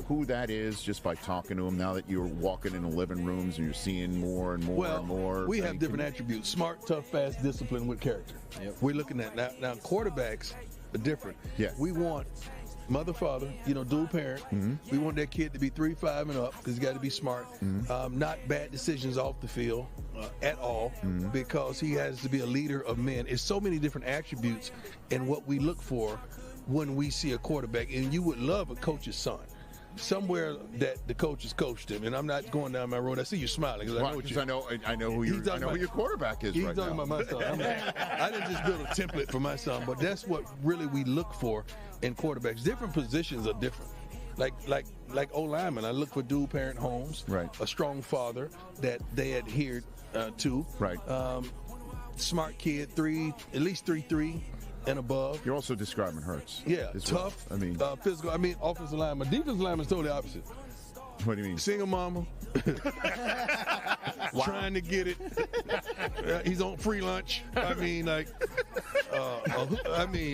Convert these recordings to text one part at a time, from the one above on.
who that is just by talking to him now that you're walking in the living rooms and you're seeing more and more and more? We have different attributes: smart, tough, fast, disciplined with character. Yep. We're looking at now quarterbacks are different. Yeah. We want mother, father, dual parent. Mm-hmm. We want that kid to be 3, 5 and up because he's got to be smart. Mm-hmm. Not bad decisions off the field at all, Mm-hmm. because he has to be a leader of men. It's so many different attributes in what we look for when we see a quarterback. And you would love a coach's son. Somewhere that the coach has coached him, and I'm not going down my road. I see you smiling because I know who your quarterback is. He's right talking now. about my son. I didn't just build a template for my son, but that's what really we look for in quarterbacks. Different positions are different. Like O lineman, I look for dual parent homes, right? A strong father that they adhered to, right? Smart kid, at least 3 and above. You're also describing Hurts. Yeah, Well. tough. I mean, physical. I mean, offensive lineman. Defensive lineman is totally opposite. What do you mean? Single mama. Trying to get it. He's on free lunch. I mean,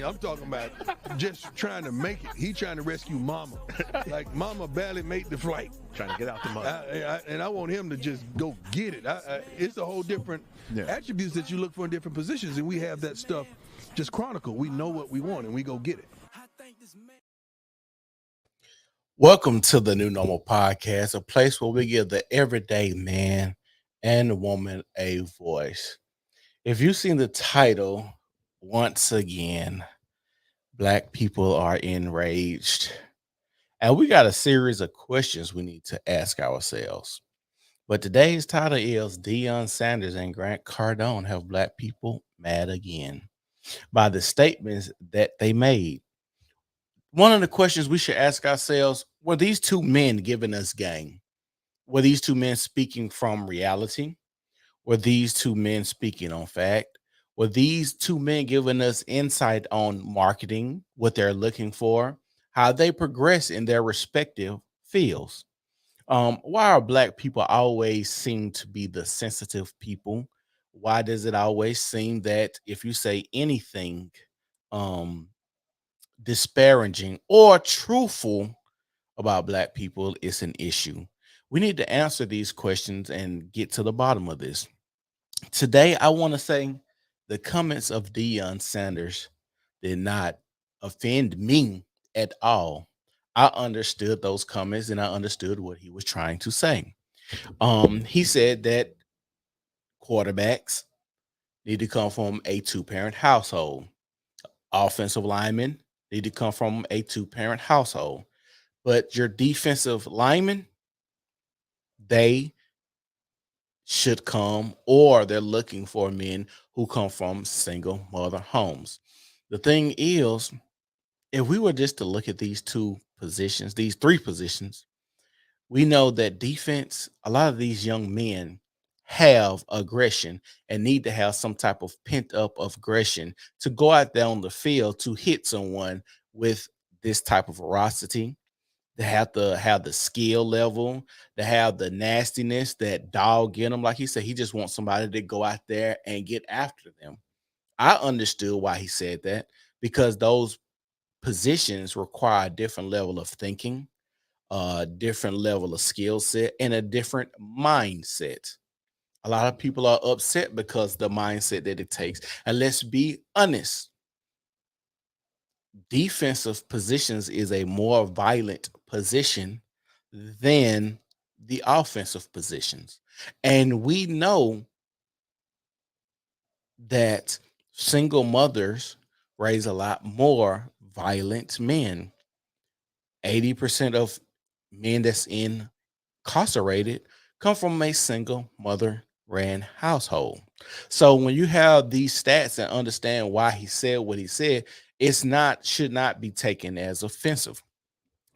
I'm talking about just trying to make it. He trying to rescue mama. Like, mama barely made the flight. Trying to get out the mud. And I want him to just go get it. It's a whole different attributes that you look for in different positions, and we have that stuff just chronicled. We know what we want, and we go get it. Welcome to the New Normal Podcast, a place where we give the everyday man and woman a voice. If you've seen the title, once again, Black people are enraged. And we got a series of questions we need to ask ourselves. But today's title is Deion Sanders and Grant Cardone have Black people mad again by the statements that they made. One of the questions we should ask ourselves, were these two men giving us game? Were these two men speaking from reality? Were these two men speaking on fact? Were these two men giving us insight on marketing, what they're looking for, how they progress in their respective fields? Why are Black people always seem to be the sensitive people? Why does it always seem that if you say anything disparaging or truthful about Black people, it's an issue? We need to answer these questions and get to the bottom of this. Today, I want to say the comments of Deion Sanders did not offend me at all. I understood those comments and I understood what he was trying to say. He said that quarterbacks need to come from a two-parent household. Offensive linemen need to come from a two-parent household. But your defensive linemen, they should come, or they're looking for men who come from single mother homes. The thing is, if we were just to look at these three positions, we know that defense, a lot of these young men have aggression and need to have some type of pent up aggression to go out there on the field to hit someone with this type of ferocity. They have to have the skill level, to have the nastiness, that dog in them. Like he said, he just wants somebody to go out there and get after them. I understood why he said that, because those positions require a different level of thinking, a different level of skill set, and a different mindset. A lot of people are upset because the mindset that it takes. And let's be honest, defensive positions is a more violent position than the offensive positions. And we know that single mothers raise a lot more violent men. 80% of men that's incarcerated come from a single mother ran household. So when you have these stats and understand why he said what he said, should not be taken as offensive.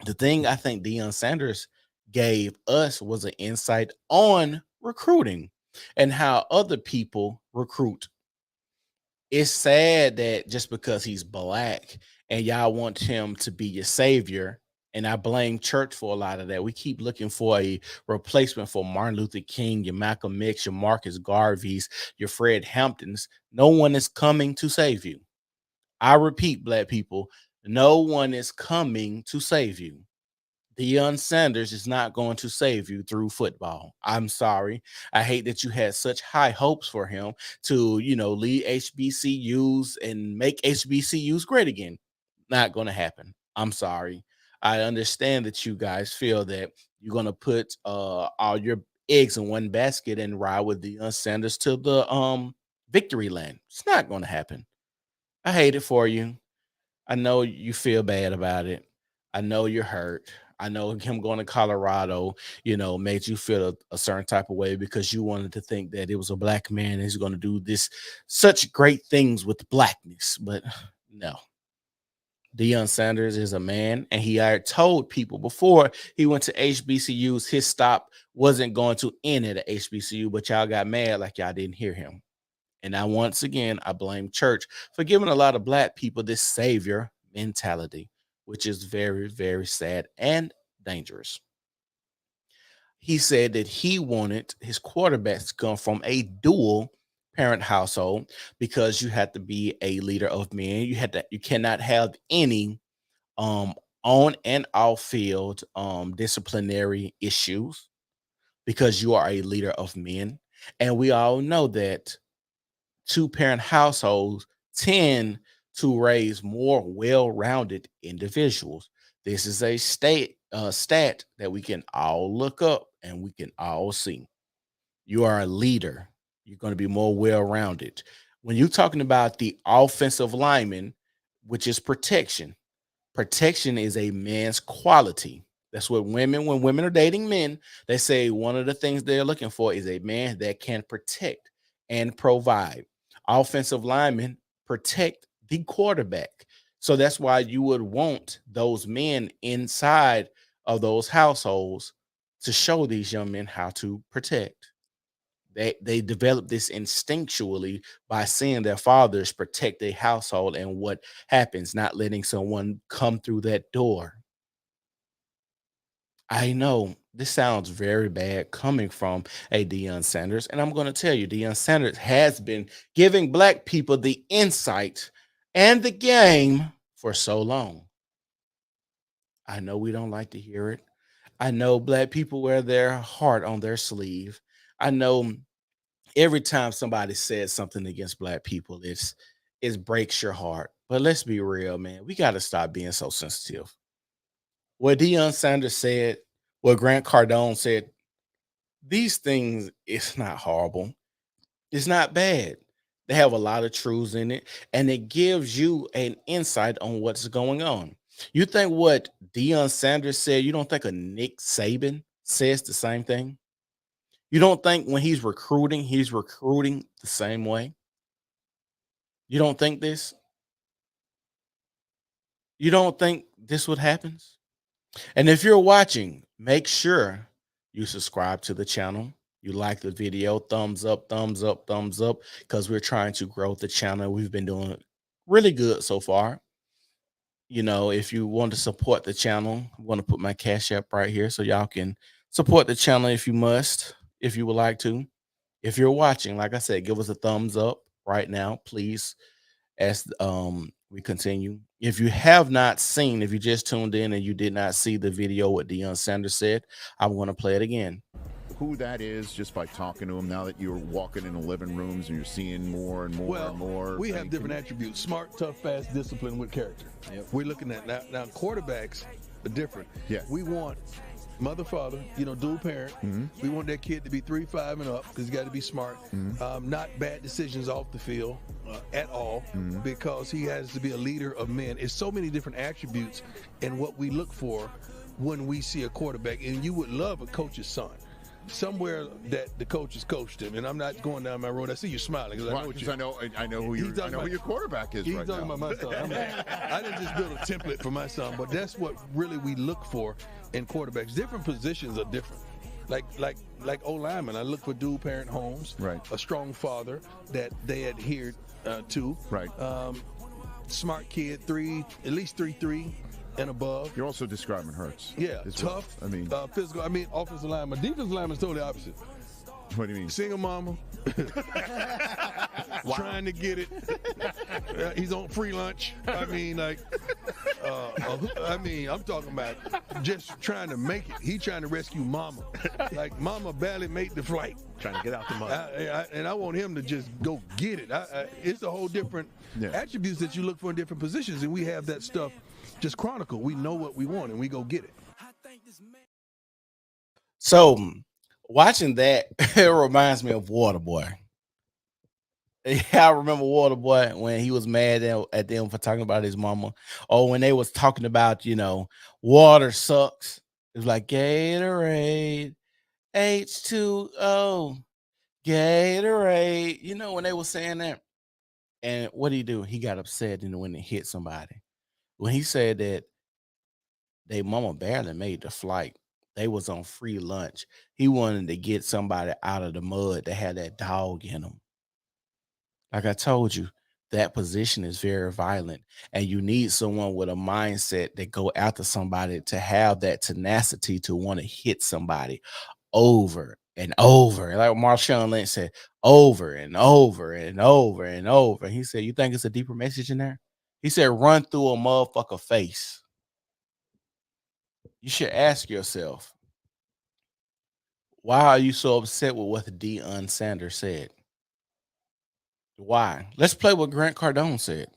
The thing I think Deion Sanders gave us was an insight on recruiting and how other people recruit. It's sad that just because he's Black and y'all want him to be your savior, and I blame church for a lot of that. We keep looking for a replacement for Martin Luther King, your Malcolm X, your Marcus Garveys, your Fred Hamptons. No one is coming to save you. I repeat, Black people, no one is coming to save you. Deion Sanders is not going to save you through football. I'm sorry. I hate that you had such high hopes for him to, lead HBCUs and make HBCUs great again. Not going to happen. I'm sorry. I understand that you guys feel that you're going to put all your eggs in one basket and ride with Deion Sanders to the victory lane. It's not going to happen. I hate it for you. I know you feel bad about it. I know you're hurt. I know him going to Colorado, made you feel a certain type of way because you wanted to think that it was a black man and he's going to do such great things with blackness. But no. Deion Sanders is a man, and he had told people before he went to HBCUs, his stop wasn't going to end at a HBCU, but y'all got mad like y'all didn't hear him. And now, once again, I blame church for giving a lot of black people this savior mentality, which is very, very sad and dangerous. He said that he wanted his quarterbacks to come from a dual parent household because you had to be a leader of men. You cannot have any on and off field disciplinary issues because you are a leader of men. And we all know that two-parent households tend to raise more well-rounded individuals. This is a stat that we can all look up and we can all see. You are a leader. You're going to be more well-rounded. When you're talking about the offensive lineman, which is protection is a man's quality. That's what when women are dating men, they say one of the things they're looking for is a man that can protect and provide. Offensive linemen protect the quarterback. So that's why you would want those men inside of those households to show these young men how to protect. They develop this instinctually by seeing their fathers protect their household and what happens, not letting someone come through that door. I know this sounds very bad coming from a Deion Sanders, and I'm going to tell you, Deion Sanders has been giving black people the insight and the game for so long. I know we don't like to hear it. I know black people wear their heart on their sleeve. I know every time somebody says something against black people, it breaks your heart. But let's be real, man. We got to stop being so sensitive. What Deion Sanders said, what Grant Cardone said, these things, it's not horrible. It's not bad. They have a lot of truths in it, and it gives you an insight on what's going on. You think what Deion Sanders said, you don't think a Nick Saban says the same thing? You don't think when he's recruiting the same way? You don't think this? You don't think this would happen? And if you're watching, make sure you subscribe to the channel. You like the video, thumbs up, because we're trying to grow the channel. We've been doing really good so far. If you want to support the channel, I'm going to put my Cash App right here so y'all can support the channel if you would like to. If you're watching, like I said, give us a thumbs up right now, please, as we continue. If you have not seen, if you just tuned in and you did not see the video what Deion Sanders said, I'm going to play it again. Who that is just by talking to him now that you're walking in the living rooms and you're seeing more and more and more. We have different attributes: smart, tough, fast, disciplined with character. Yep. We're looking at now quarterbacks are different. Yeah. We want mother, father, dual parent. Mm-hmm. We want that kid to be 3, 5 and up because he's got to be smart. Mm-hmm. Not bad decisions off the field at all, because he has to be a leader of men. It's so many different attributes and what we look for when we see a quarterback. And you would love a coach's son. Somewhere that the coach has coached him, and I'm not going down my road. I see you smiling because I know who your quarterback is. He's right talking now. about my son. I didn't just build a template for my son, but that's what really we look for in quarterbacks. Different positions are different. Like O-lineman, I look for dual parent homes. Right. A strong father that they adhered to. Right. Smart kid, at least 3.3. and above. You're also describing Hurts. Yeah, tough. Physical. Offensive lineman. Defensive lineman is totally opposite. What do you mean? Single mama. trying to get it. He's on free lunch. I mean, like, I'm talking about just trying to make it. He trying to rescue Mama. Like, Mama barely made the flight. Trying to get out the mud. And I want him to just go get it. It's a whole different attributes that you look for in different positions, and we have that stuff just chronicled. We know what we want, and we go get it. So, watching that, it reminds me of Waterboy. I remember Waterboy when he was mad at them for talking about his mama, or when they was talking about, water sucks. It was like Gatorade, H2O, Gatorade. When they were saying that, and what did he do? He got upset and when it hit somebody. When he said that they mama barely made the flight, they was on free lunch. He wanted to get somebody out of the mud that had that dog in them. Like I told you, that position is very violent, and you need someone with a mindset that go after somebody to have that tenacity to want to hit somebody over and over. Like Marshawn Lynch said, over and over and over and over. He said, you think it's a deeper message in there? He said, run through a motherfucker face. You should ask yourself, why are you so upset with what Deion Sanders said? Why? Let's play what Grant Cardone said.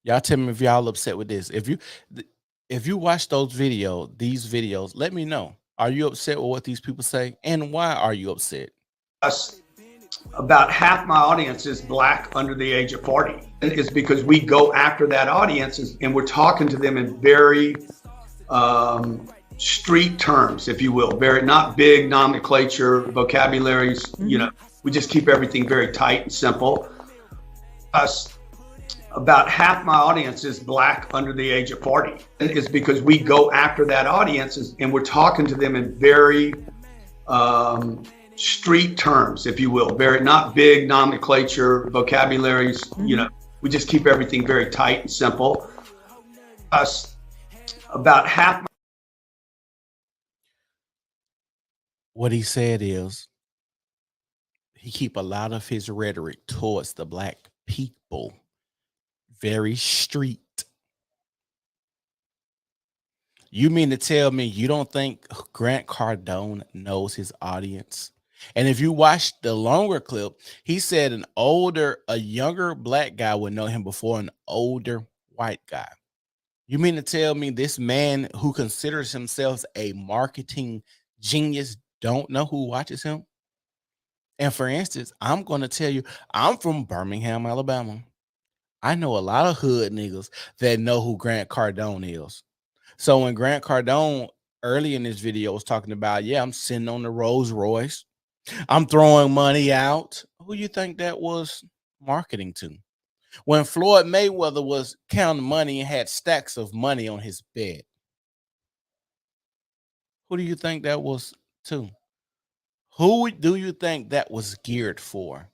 Y'all tell me if y'all upset with this. If you watch these videos, let me know. Are you upset with what these people say? And why are you upset? About half my audience is Black under the age of 40. It's because we go after that audience and we're talking to them in very street terms, if you will, very not big nomenclature, vocabularies. We just keep everything very tight and simple. About half my audience is Black under the age of 40. It's because we go after that audience and we're talking to them in very street terms, if you will, very not big nomenclature, vocabularies. We just keep everything very tight and simple. About half. What he said is he keep a lot of his rhetoric towards the Black people very street. You mean to tell me you don't think Grant Cardone knows his audience? And if you watch the longer clip, he said a younger Black guy would know him before an older white guy. You mean to tell me this man who considers himself a marketing genius don't know who watches him? And for instance, I'm going to tell you, I'm from Birmingham, Alabama. I know a lot of hood niggas that know who Grant Cardone is. So when Grant Cardone early in this video was talking about, I'm sitting on the Rolls Royce, I'm throwing money out, who you think that was marketing to? When Floyd Mayweather was counting money and had stacks of money on his bed, who do you think that was to? Who do you think that was geared for?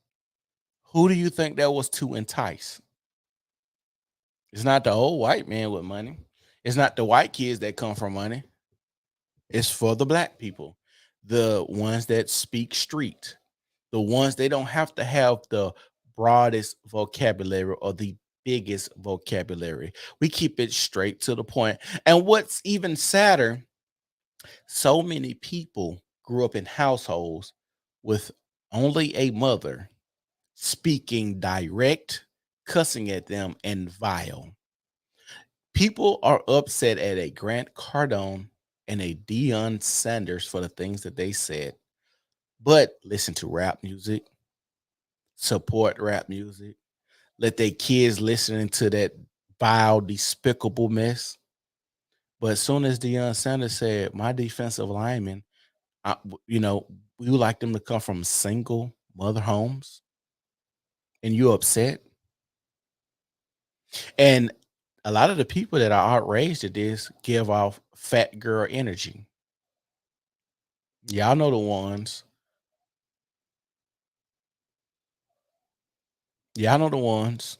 Who do you think that was to entice? It's not the old white man with money. It's not the white kids that come from money. It's for the Black people, the ones that speak street, the ones they don't have to have the broadest vocabulary or the biggest vocabulary. We keep it straight to the point. And what's even sadder, so many people grew up in households with only a mother speaking direct, cussing at them, and vile. People are upset at a Grant Cardone and a Deion Sanders for the things that they said. But listen to rap music, support rap music, let their kids listening to that vile, despicable mess. But as soon as Deion Sanders said, my defensive linemen, we would like them to come from single mother homes, and you're upset. And a lot of the people that are outraged at this give off fat girl energy. Y'all know the ones. Y'all know the ones.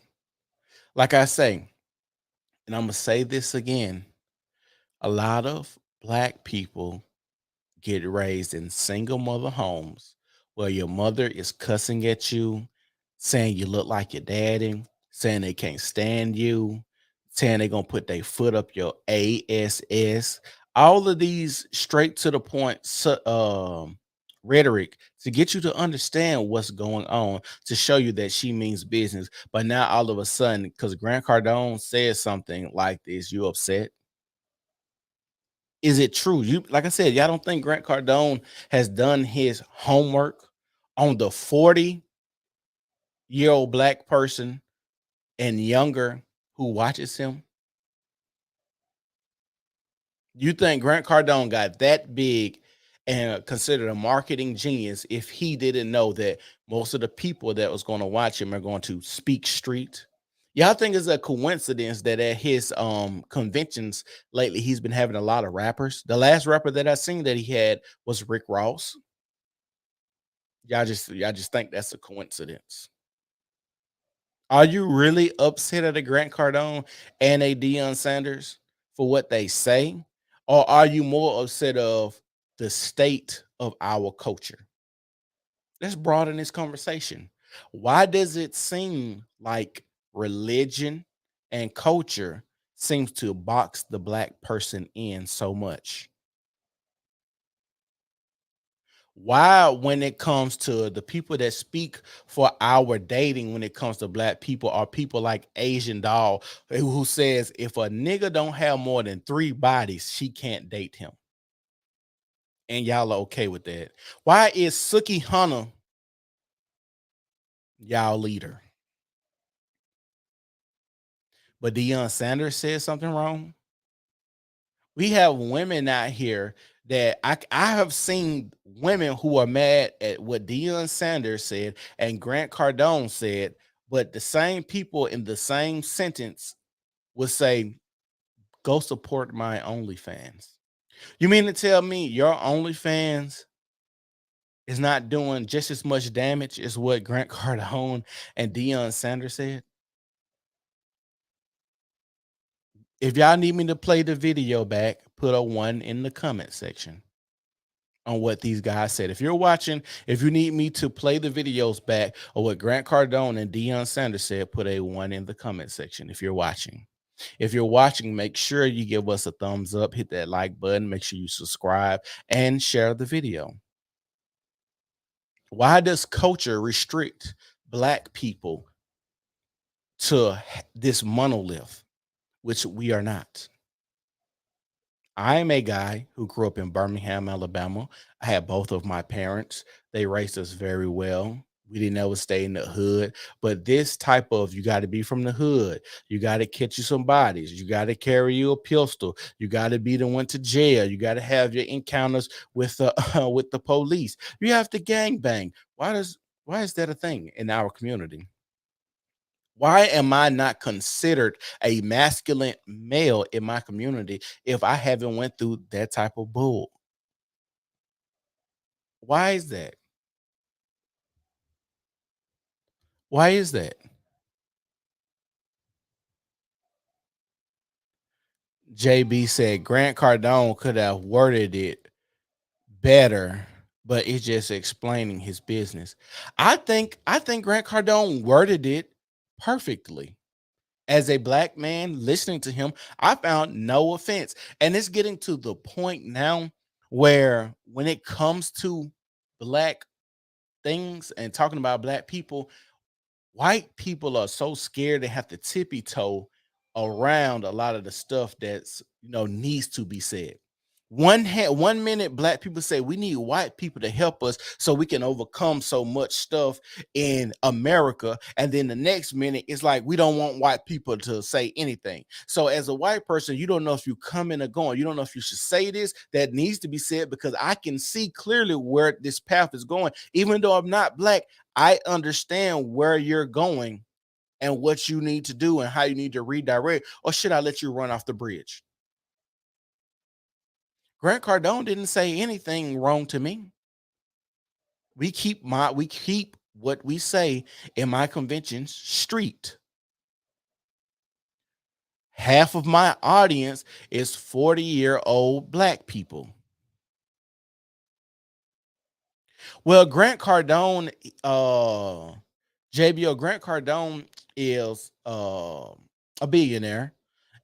Like I say, and I'm going to say this again, a lot of Black people get raised in single mother homes where your mother is cussing at you, saying you look like your daddy, saying they can't stand you, saying they're gonna put their foot up your ass. All of these straight to the point rhetoric to get you to understand what's going on, to show you that she means business. But now all of a sudden, because Grant Cardone says something like this, you upset. Is it true? You, like I said, y'all don't think Grant Cardone has done his homework on the 40-year-old black person and younger who watches him? You think Grant Cardone got that big and considered a marketing genius if he didn't know that most of the people that was going to watch him are going to speak street? Y'all think it's a coincidence that at his conventions lately he's been having a lot of rappers? The last rapper that I seen that he had was Rick Ross. Y'all just think that's a coincidence? Are you really upset at a Grant Cardone and a Deion Sanders for what they say? Or are you more upset of the state of our culture? Let's broaden this conversation. Why does it seem like religion and culture seems to box the black person in so much? Why, when it comes to the people that speak for our dating, when it comes to black people, are people like Asian Doll, who says if a nigga don't have more than 3 bodies, she can't date him? And y'all are okay with that. Why is Suki Hunter y'all leader? But Deion Sanders said something wrong. We have women out here that I have seen women who are mad at what Deion Sanders said and Grant Cardone said, but the same people in the same sentence would say, go support my OnlyFans. You mean to tell me your OnlyFans is not doing just as much damage as what Grant Cardone and Deion Sanders said? If y'all need me to play the video back, put a 1 in the comment section on what these guys said. If you're watching, if you need me to play the videos back or what Grant Cardone and Deion Sanders said, put a 1 in the comment section if you're watching. If you're watching, make sure you give us a thumbs up, hit that like button, make sure you subscribe and share the video. Why does culture restrict black people to this monolith, which we are not? I am a guy who grew up in Birmingham, Alabama. I had both of my parents. They raised us very well. We didn't ever stay in the hood, but this type of, you got to be from the hood. You got to catch you some bodies. You got to carry you a pistol. You got to be the one to jail. You got to have your encounters with the with the police. You have to gang bang. Why is that a thing in our community? Why am I not considered a masculine male in my community if I haven't went through that type of bull? Why is that? Why is that? JB said Grant Cardone could have worded it better, but it's just explaining his business. I think Grant Cardone worded it perfectly. As a black man listening to him, I found no offense. And it's getting to the point now where when it comes to black things and talking about black people, white people are so scared they have to tippy toe around a lot of the stuff that's needs to be said. One minute black people say we need white people to help us so we can overcome so much stuff in America, and then the next minute it's like we don't want white people to say anything. So as a white person, you don't know if you coming or going. You don't know if you should say this that needs to be said, because I can see clearly where this path is going. Even though I'm not black, I understand where you're going and what you need to do and how you need to redirect. Or should I let you run off the bridge? Grant Cardone didn't say anything wrong to me. We keep what we say in my conventions street. Half of my audience is 40-year-old black people. Well, Grant Cardone JBO, Grant Cardone is a billionaire,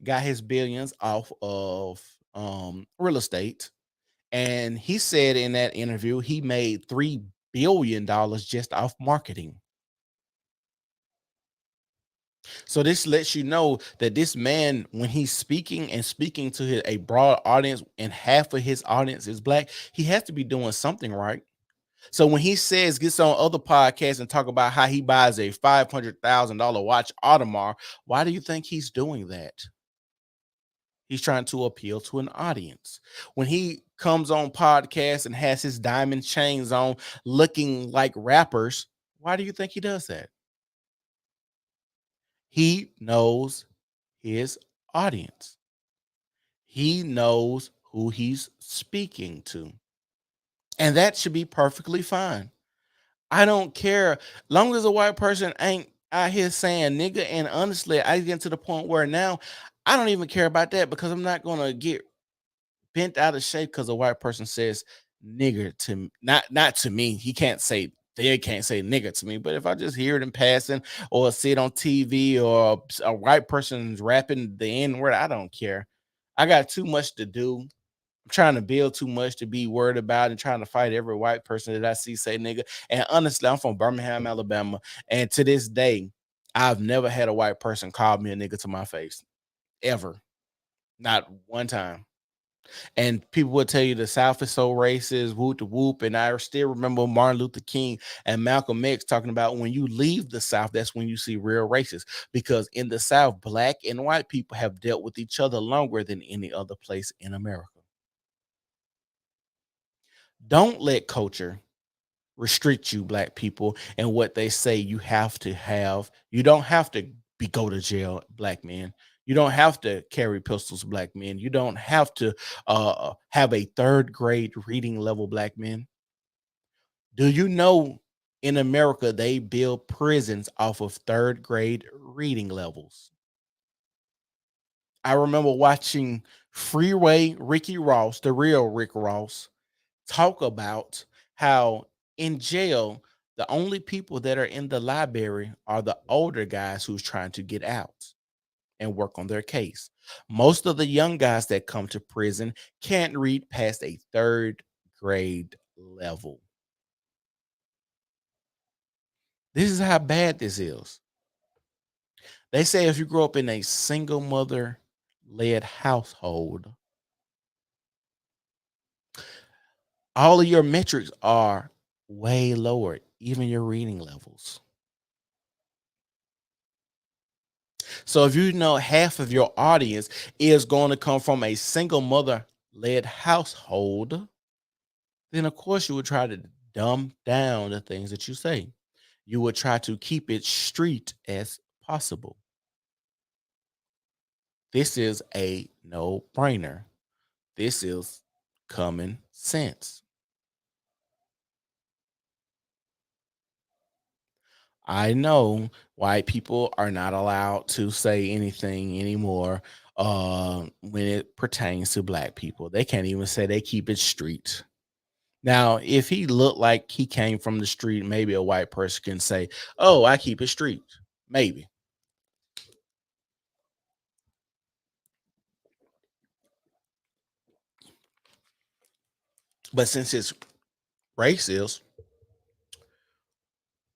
got his billions off of real estate. And he said in that interview he made $3 billion just off marketing. So this lets you know that this man, when he's speaking and speaking to a broad audience, and half of his audience is black, he has to be doing something right. So when he says, gets on other podcasts and talk about how he buys a $500,000 watch Audemars, why do you think he's doing that? He's trying to appeal to an audience. When he comes on podcasts and has his diamond chains on looking like rappers, why do you think he does that? He knows his audience. He knows who he's speaking to. And that should be perfectly fine. I don't care. Long as a white person ain't out here saying nigga. And honestly, I get to the point where now I don't even care about that, because I'm not going to get bent out of shape because a white person says nigger to me. Not to me. They can't say nigger to me. But if I just hear it in passing or see it on TV, or a white person's rapping the N-word, I don't care. I got too much to do. I'm trying to build too much to be worried about and trying to fight every white person that I see say nigga. And honestly, I'm from Birmingham, Alabama. And to this day, I've never had a white person call me a nigga to my face. Ever. Not one time. And people will tell you the South is so racist, whoop to whoop. And I still remember Martin Luther King and Malcolm X talking about, when you leave the South, that's when you see real racists. Because in the South, black and white people have dealt with each other longer than any other place in America. Don't let culture restrict you, black people, and what they say you have to have. You don't have to go to jail, black men. You don't have to carry pistols, black men. You don't have to have a third grade reading level, black men. Do you know in America they build prisons off of third grade reading levels? I remember watching Freeway Ricky Ross, the real Rick Ross, talk about how in jail, the only people that are in the library are the older guys who's trying to get out and work on their case. Most of the young guys that come to prison can't read past a third grade level. This is how bad this is. They say if you grow up in a single mother led household, all of your metrics are way lower, even your reading levels. So if you know half of your audience is going to come from a single mother led household, then of course you would try to dumb down the things that you say. You would try to keep it street as possible. This is a no-brainer. This is common sense. I know white people are not allowed to say anything anymore when it pertains to black people. They can't even say they keep it street. Now, if he looked like he came from the street, maybe a white person can say, oh, I keep it street. Maybe. But since his race is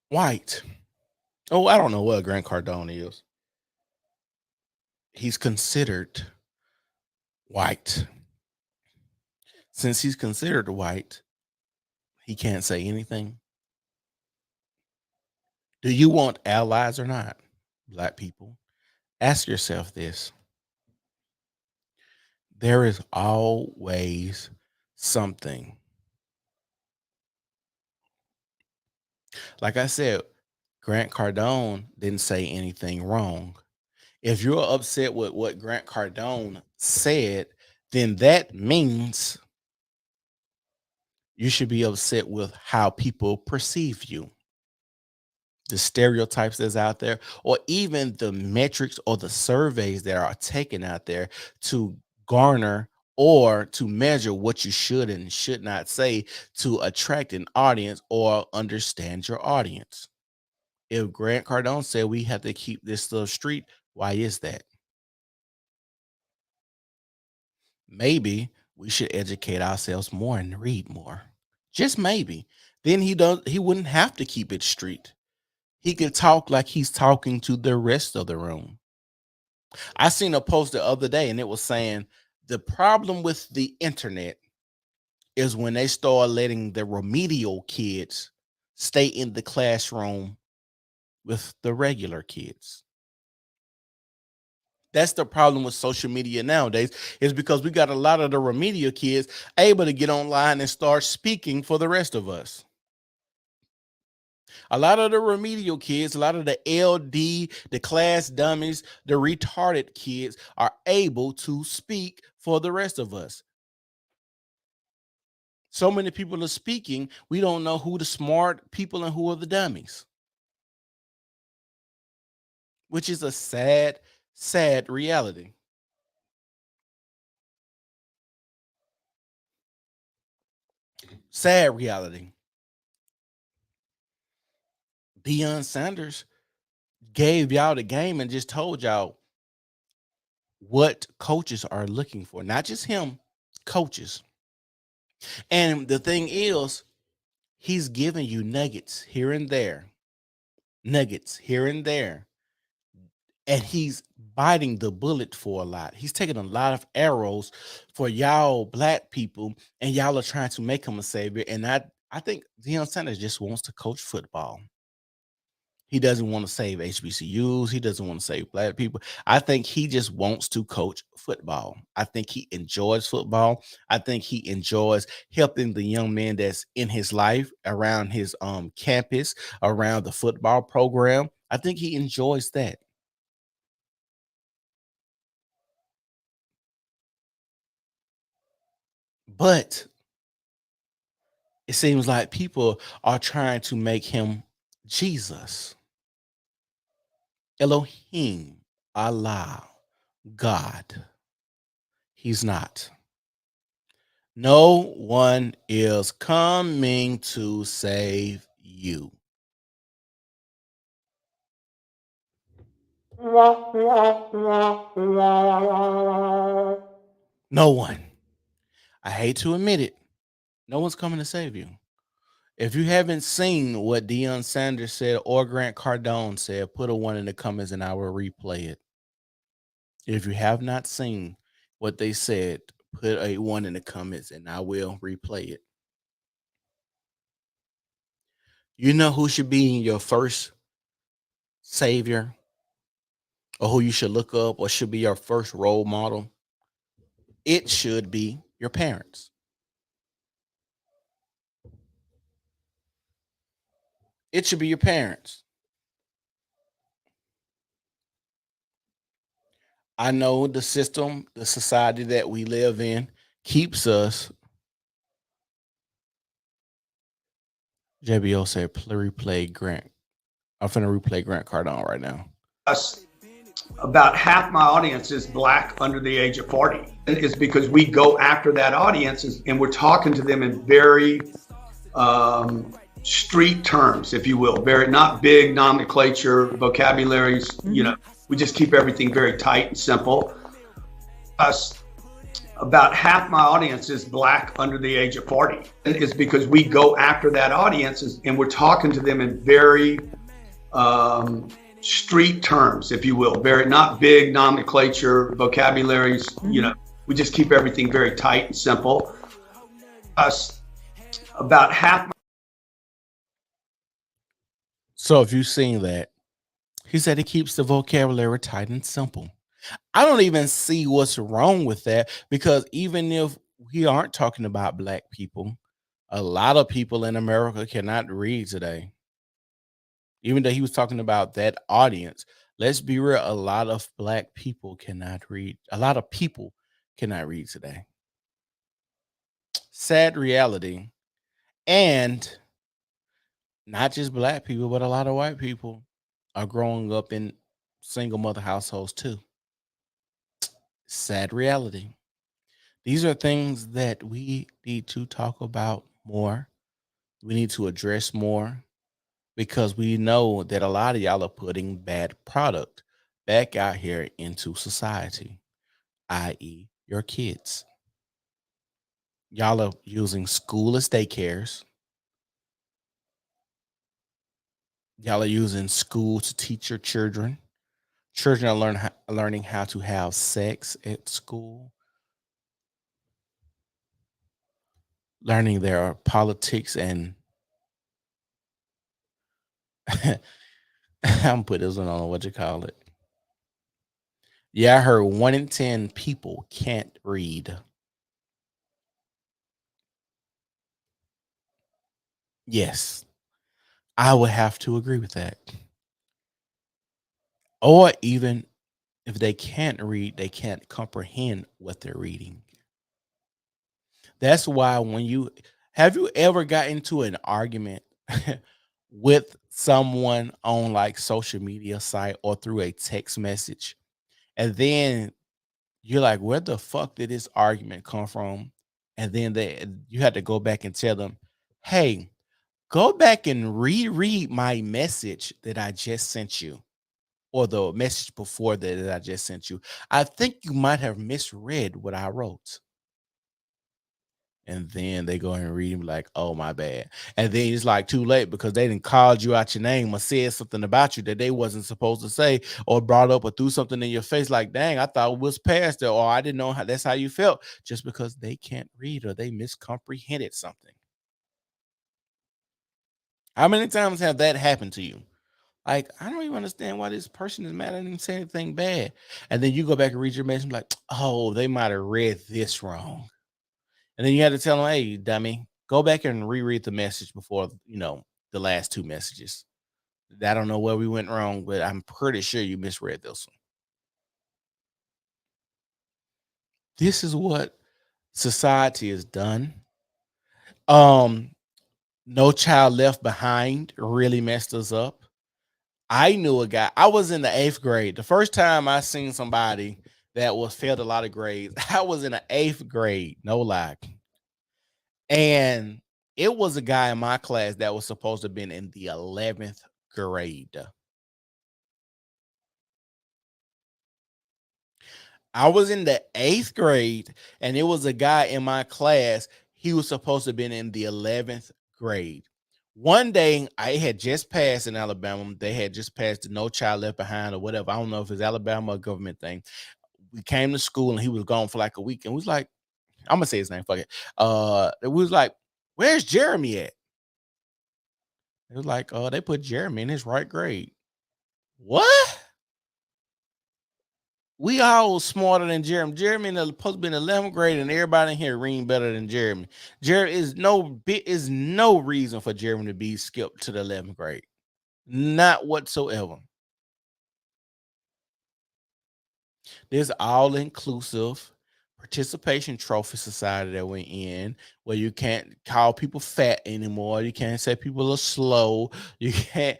white, oh, I don't know what Grant Cardone is. He's considered white. Since he's considered white, he can't say anything. Do you want allies or not, black people? Ask yourself this. There is always something. Like I said, Grant Cardone didn't say anything wrong. If you're upset with what Grant Cardone said, then that means you should be upset with how people perceive you, the stereotypes that's out there, or even the metrics or the surveys that are taken out there to garner or to measure what you should and should not say to attract an audience or understand your audience. If Grant Cardone said we have to keep this stuff street, why is that? Maybe we should educate ourselves more and read more. Just maybe. Then he wouldn't have to keep it street. He could talk like he's talking to the rest of the room. I seen a post the other day and it was saying the problem with the internet is when they start letting the remedial kids stay in the classroom with the regular kids. That's the problem with social media nowadays, is because we got a lot of the remedial kids able to get online and start speaking for the rest of us. A lot of the remedial kids, a lot of the LD, the class dummies, the retarded kids are able to speak for the rest of us. So many people are speaking, we don't know who the smart people and who are the dummies, which is a sad, sad reality. Sad reality. Deion Sanders gave y'all the game and just told y'all what coaches are looking for. Not just him, coaches. And the thing is, he's giving you nuggets here and there. Nuggets here and there. And he's biting the bullet for a lot. He's taking a lot of arrows for y'all black people, and y'all are trying to make him a savior. And I think Deion Sanders just wants to coach football. He doesn't want to save HBCUs. He doesn't want to save black people. I think he just wants to coach football. I think he enjoys football. I think he enjoys helping the young men that's in his life, around his campus, around the football program. I think he enjoys that. But it seems like people are trying to make him Jesus. Elohim, Allah, God. He's not. No one is coming to save you. No one. I hate to admit it. No one's coming to save you. If you haven't seen what Deion Sanders said or Grant Cardone said, put a one in the comments and I will replay it. If you have not seen what they said, put a one in the comments and I will replay it. You know who should be your first savior, or who you should look up, or should be your first role model? It should be your parents. It should be your parents. I know the system, the society that we live in keeps us. JBO said, replay Grant. I'm finna replay Grant Cardone right now. About half my audience is black under the age of 40. It's because we go after that audience and we're talking to them in very street terms, if you will, very not big nomenclature, vocabularies. You know, we just keep everything very tight and simple. About half my audience is black under the age of 40. It's because we go after that audience and we're talking to them in very street terms, if you will, very not big nomenclature, vocabularies. You know, we just keep everything very tight and simple. About half. So if you've seen that, he said he keeps the vocabulary tight and simple. I don't even see what's wrong with that, because even if we aren't talking about black people, a lot of people in America cannot read today. Even though he was talking about that audience, let's be real, a lot of black people cannot read. A lot of people cannot read today. Sad reality. And not just black people, but a lot of white people are growing up in single mother households too. Sad reality. These are things that we need to talk about more. We need to address more, because we know that a lot of y'all are putting bad product back out here into society, i.e., your kids. Y'all are using school as daycares. Y'all are using school to teach your children. Children are learning how to have sex at school, learning their politics and I'm put this one on what you call it. Yeah, I heard 1 in 10 people can't read. Yes, I would have to agree with that. Or even if they can't read, they can't comprehend what they're reading. That's why when you have you ever got into an argument with someone on like social media site or through a text message, and then you're like, where the fuck did this argument come from? And then you had to go back and tell them, hey, go back and reread my message that I just sent you, or the message before that I just sent you. I think you might have misread what I wrote. And then they go and read him like, oh, my bad. And then it's like too late because they didn't called you out your name or said something about you that they wasn't supposed to say, or brought up or threw something in your face like, dang, I thought it was past it, or I didn't know how that's how you felt, just because they can't read or they miscomprehended something. How many times have that happened to you? Like, I don't even understand why this person is mad. I didn't say anything bad. And then you go back and read your message like, oh, they might have read this wrong. And then you had to tell them, hey, dummy, go back and reread the message before, the last 2 messages. I don't know where we went wrong, but I'm pretty sure you misread this one. This is what society has done. No Child Left Behind really messed us up. I knew a guy. I was in the 8th grade. The first time I seen somebody that was failed a lot of grades, I was in the 8th grade. No lie. And it was a guy in my class that was supposed to have been in the 11th grade. I was in the 8th grade, and it was a guy in my class. He was supposed to have been in the 11th grade. One day, I had just passed in Alabama. They had just passed the No Child Left Behind or whatever. I don't know if it's Alabama or government thing. We came to school, and he was gone for like a week. And we was like, I'm going to say his name, fuck it. We was like, where's Jeremy at? It was like, they put Jeremy in his right grade. What? We all smarter than Jeremy. Jeremy is supposed to be in the 11th grade, and everybody in here reading better than Jeremy. Jeremy is no reason for Jeremy to be skipped to the 11th grade. Not whatsoever. There's all-inclusive participation trophy society that we're in, where you can't call people fat anymore. You can't say people are slow. You can't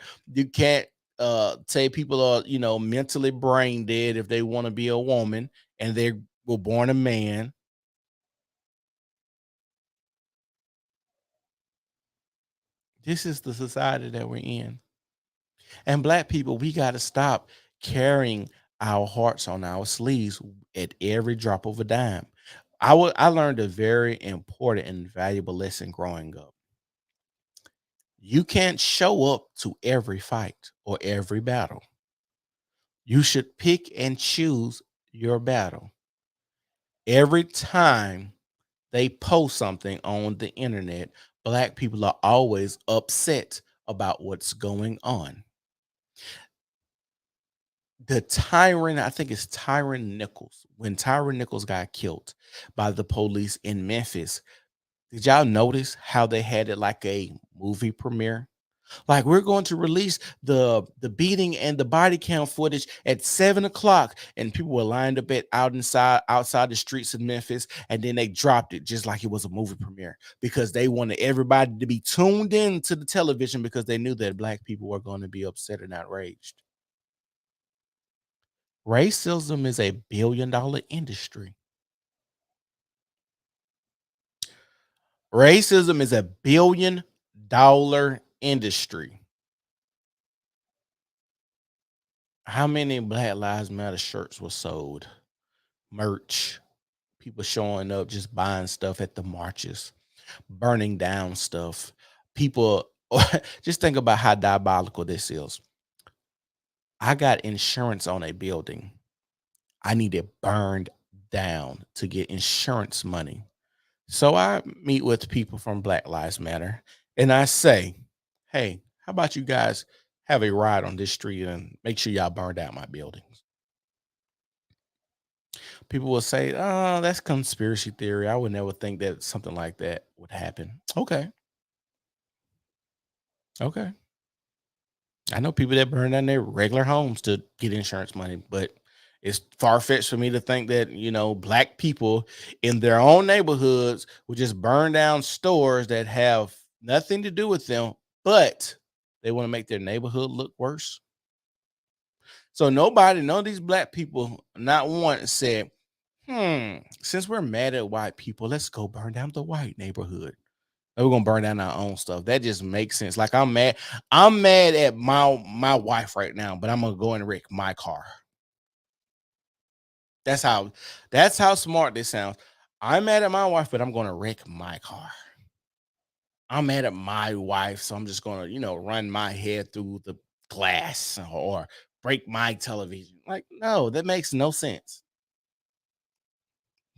say people are mentally brain dead if they want to be a woman and they were born a man. This is the society that we're in. And Black people, we got to stop carrying our hearts on our sleeves at every drop of a dime. I learned a very important and valuable lesson growing up. You can't show up to every fight or every battle. You should pick and choose your battle. Every time they post something on the internet, Black people are always upset about what's going on. The Tyron, I think it's Tyron Nichols. When Tyron Nichols got killed by the police in Memphis, did y'all notice how they had it like a movie premiere? Like, we're going to release the beating and the body cam footage at 7:00, and people were lined up outside the streets of Memphis, and then they dropped it just like it was a movie premiere because they wanted everybody to be tuned in to the television because they knew that Black people were going to be upset and outraged. Racism is a billion-dollar industry. Racism is a billion-dollar industry. How many Black Lives Matter shirts were sold? Merch, people showing up, just buying stuff at the marches, burning down stuff. People, just think about how diabolical this is. I got insurance on a building. I need it burned down to get insurance money. So I meet with people from Black Lives Matter and I say, hey, how about you guys have a ride on this street and make sure y'all burn down my buildings? People will say, oh, that's conspiracy theory. I would never think that something like that would happen. Okay. Okay. I know people that burn down their regular homes to get insurance money, but it's far-fetched for me to think that, Black people in their own neighborhoods would just burn down stores that have nothing to do with them, but they want to make their neighborhood look worse. So none of these Black people, not once said, since we're mad at white people, let's go burn down the white neighborhood. We're gonna burn down our own stuff. That just makes sense. Like I'm mad at my wife right now, but I'm gonna go and wreck my car. That's how smart this sounds. I'm mad at my wife, but I'm gonna wreck my car. I'm mad at my wife, so I'm just gonna, run my head through the glass or break my television. Like, no, that makes no sense.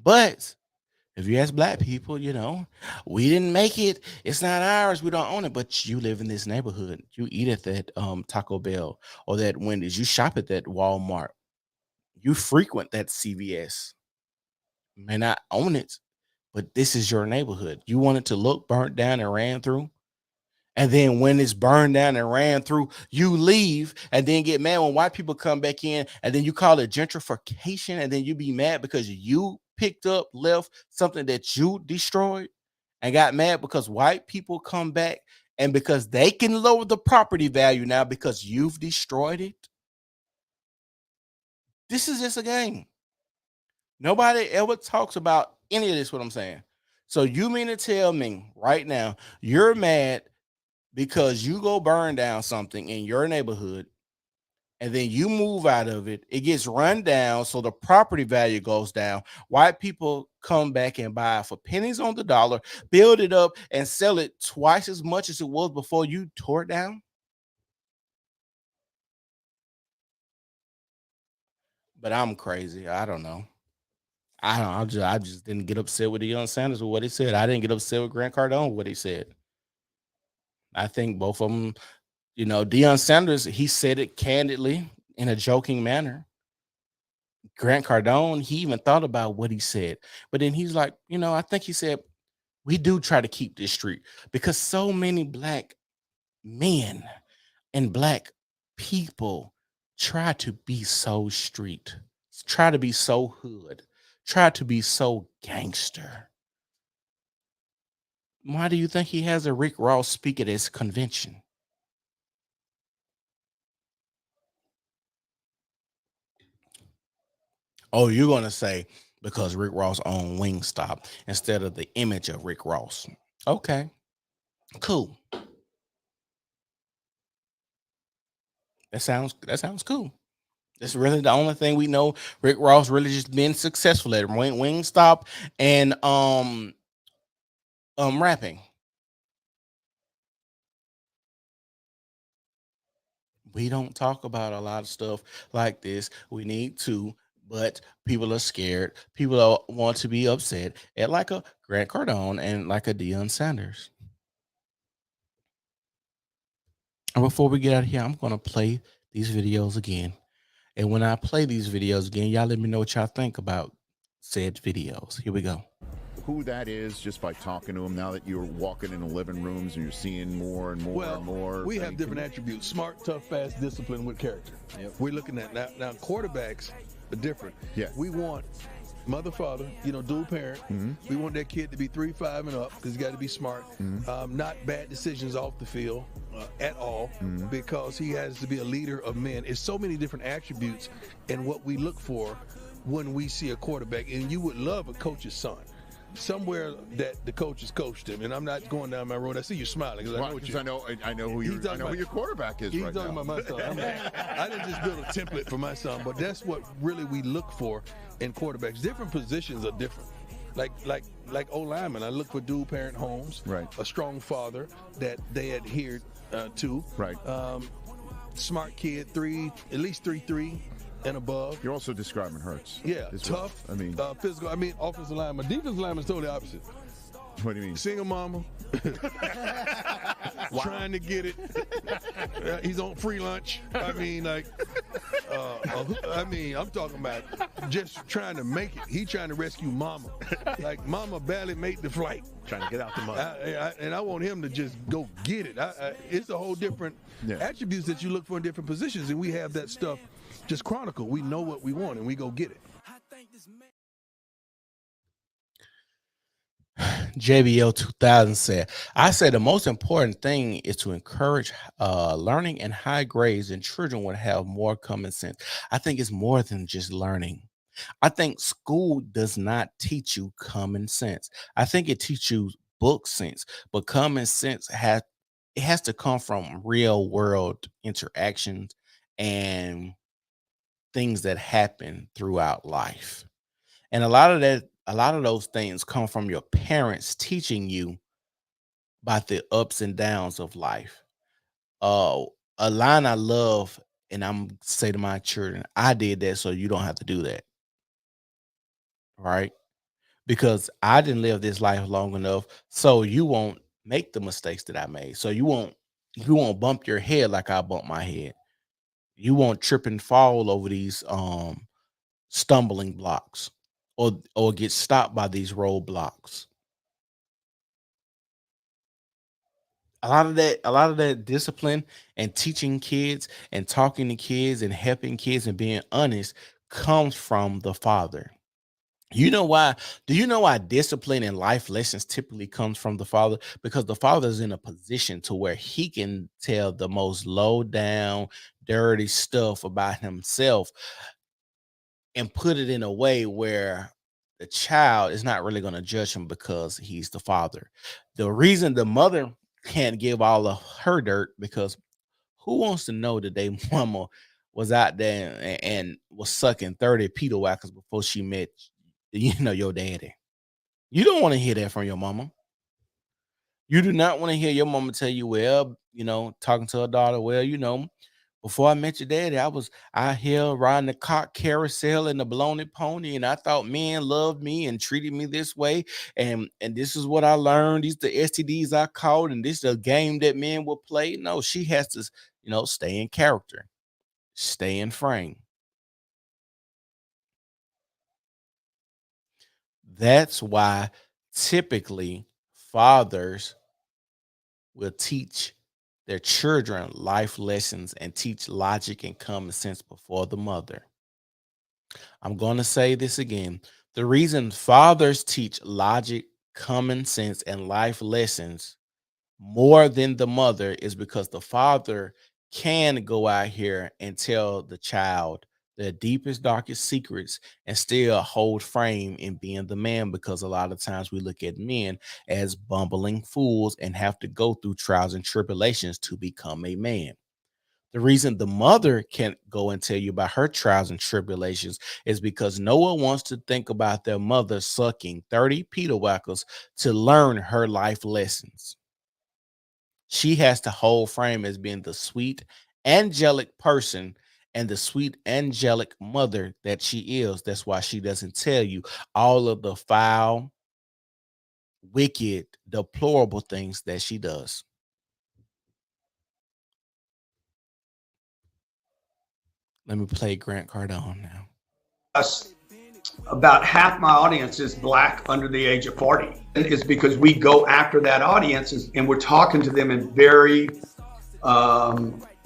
But if you ask Black people, we didn't make it. It's not ours. We don't own it. But you live in this neighborhood. You eat at that Taco Bell or that Wendy's. You shop at that Walmart. You frequent that CVS. You may not own it, but this is your neighborhood. You want it to look burnt down and ran through. And then when it's burned down and ran through, you leave and then get mad when white people come back in, and then you call it gentrification, and then you be mad because you left something that you destroyed, and got mad because white people come back and because they can lower the property value now because you've destroyed it. This is just a game. Nobody ever talks about any of this, what I'm saying. So you mean to tell me right now you're mad because you go burn down something in your neighborhood and then you move out of it, it gets run down, so the property value goes down. White people come back and buy for pennies on the dollar, build it up, and sell it twice as much as it was before you tore it down? But I'm crazy. I don't know. I just didn't get upset with Deion Sanders with what he said. I didn't get upset with Grant Cardone with what he said. I think both of them, Deion Sanders, he said it candidly in a joking manner. Grant Cardone, he even thought about what he said. But then he's like, I think he said, we do try to keep this street because so many Black men and Black people try to be so street, try to be so hood, try to be so gangster. Why do you think he has a Rick Ross speak at his convention? Oh, you're going to say because Rick Ross owned Wingstop instead of the image of Rick Ross. Okay, cool. That sounds cool. That's really the only thing we know Rick Ross really just been successful at. Wingstop and rapping. We don't talk about a lot of stuff like this. We need to, but people are scared. People want to be upset at like a Grant Cardone and like a Deion Sanders. And before we get out of here, I'm going to play these videos again. And when I play these videos again, y'all let me know what y'all think about said videos. Here we go. Who that is just by talking to him now that you're walking in the living rooms and you're seeing more and more and more. We have different attributes: smart, tough, fast, disciplined with character. Yep. We're looking at now quarterbacks are different. Yeah. We want mother, father, dual parent. Mm-hmm. We want that kid to be 3, 5 and up because he's got to be smart. Mm-hmm. Not bad decisions off the field at all, because he has to be a leader of men. It's so many different attributes and what we look for when we see a quarterback. And you would love a coach's son. somewhere that the coaches coached him, and I'm not going down my road. I see you smiling because I know who your quarterback is he's right talking now. about my son. I didn't just build a template for my son, but that's what really we look for in quarterbacks. Different positions are different. Like O-lineman, I look for dual parent homes, right? A strong father that they adhered to, right? Smart kid, at least 3.3 and above. You're also describing Hurts. Yeah, tough. Well. I mean, physical. I mean, offensive lineman. Defensive lineman is totally opposite. What do you mean? Single mama. Trying to get it. He's on free lunch. I mean, I'm talking about just trying to make it. He trying to rescue mama. Like, mama barely made the flight. Trying to get out the mud. And I want him to just go get it. It's a whole different attributes that you look for in different positions, and we have that stuff just chronicled. We know what we want, and we go get it. JBL 2000 said, I say the most important thing is to encourage learning and high grades, and children would have more common sense. I think it's more than just learning. I think school does not teach you common sense. I think it teaches you book sense, but common sense has to come from real world interactions and things that happen throughout life. And a lot of those things come from your parents teaching you about the ups and downs of life. A line I love, and I'm say to my children, I did that so you don't have to do that. Right? Because I didn't live this life long enough, so you won't make the mistakes that I made. So you won't bump your head like I bumped my head. You won't trip and fall over these stumbling blocks or get stopped by these roadblocks. A lot of that discipline and teaching kids and talking to kids and helping kids and being honest comes from the father. You know why? Do you know why discipline and life lessons typically comes from the father? Because the father is in a position to where he can tell the most low down, dirty stuff about himself and put it in a way where the child is not really going to judge him because he's the father. The reason the mother can't give all of her dirt, because who wants to know that their mama was out there and was sucking 30 pedo whackers before she met your daddy? You don't want to hear that from your mama. You do not want to hear your mama tell you, well, talking to her daughter, well, before I met your daddy, I was out here riding the cock carousel and the baloney pony, and I thought men loved me and treated me this way, and this is what I learned. These are the STDs I caught, and this is a game that men will play. No, she has to, stay in character, stay in frame. That's why typically fathers will teach their children life lessons and teach logic and common sense before the mother. I'm going to say this again. The reason fathers teach logic, common sense, and life lessons more than the mother is because the father can go out here and tell the child their deepest, darkest secrets and still hold frame in being the man, because a lot of times we look at men as bumbling fools and have to go through trials and tribulations to become a man. The reason the mother can't go and tell you about her trials and tribulations is because no one wants to think about their mother sucking 30 pedo whackers to learn her life lessons. She has to hold frame as being the sweet, angelic person and the sweet, angelic mother that she is. That's why she doesn't tell you all of the foul, wicked, deplorable things that she does. Let me play Grant Cardone now. About half my audience is black under the age of 40. It's because we go after that audience and we're talking to them in very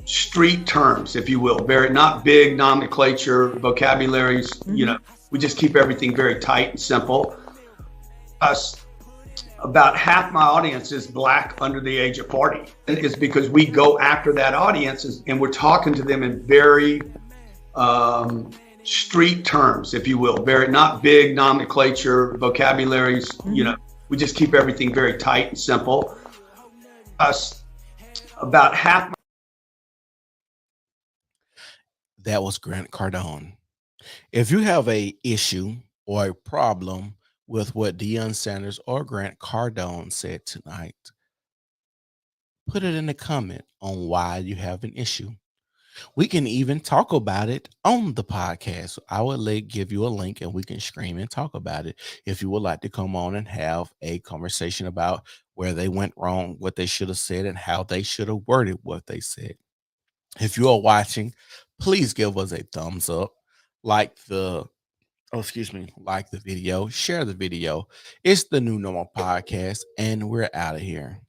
street terms, if you will, very not big nomenclature, vocabularies. We just keep everything very tight and simple. About half my audience is black under the age of 40. It's because we go after that audience and we're talking to them in very street terms, if you will, very not big nomenclature, vocabularies. You know, we just keep everything very tight and simple. About half. That was Grant Cardone. If you have a issue or a problem with what Deion Sanders or Grant Cardone said tonight, put it in the comment on why you have an issue. We can even talk about it on the podcast. I would give you a link and we can scream and talk about it. If you would like to come on and have a conversation about where they went wrong, what they should have said, and how they should have worded what they said. If you are watching, please give us a thumbs up, like the video, share the video. It's the New Normal Podcast, and we're out of here.